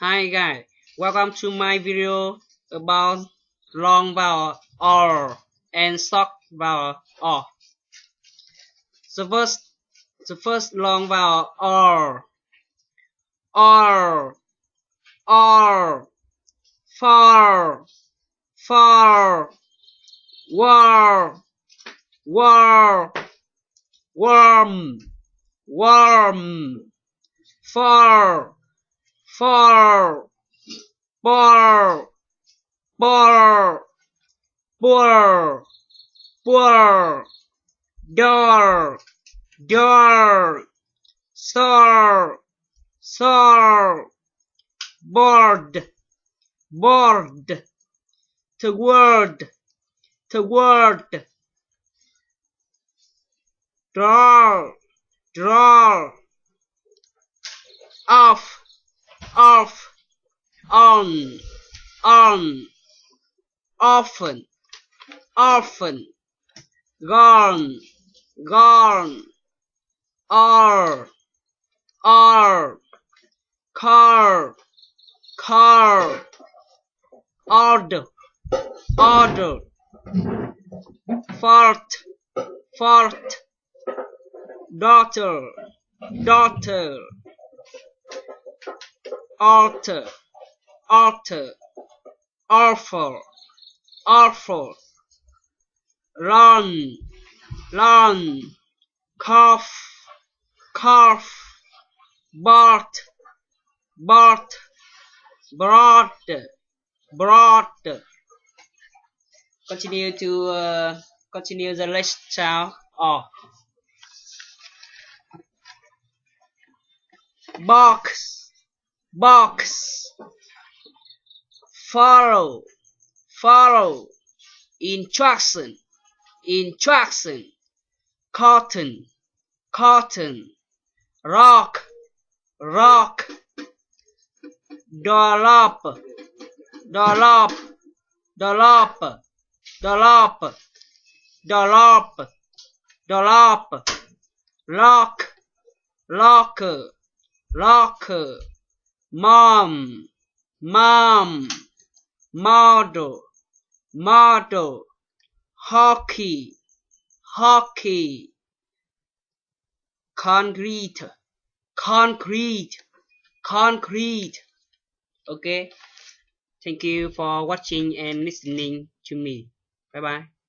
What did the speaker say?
Hi guys, welcome to my video about long vowel R and short vowel R. The first long vowel R, R, R, far, far, war, war, warm, warm, far, far, bar, bar, bur, bur, door, door, sir, sir, board, board, toward, toward, draw, draw, off, off, on, often, often, gone, gone, are, car, car, order, order, fart, fart, daughter, daughter, altar, altar, awful, awful, run, run, cough, cough, bart, bart, broad, broad. Continue to continue the next sound. Oh, box, box, follow, follow, instruction, instruction, cotton, cotton, rock, rock, dollop, dollop, dollop, dollop, dollop, dollop, lock, locker, locker, mom, mom, model, model, hockey, hockey, concrete, concrete, concrete. Okay, thank you for watching and listening to me. Bye bye.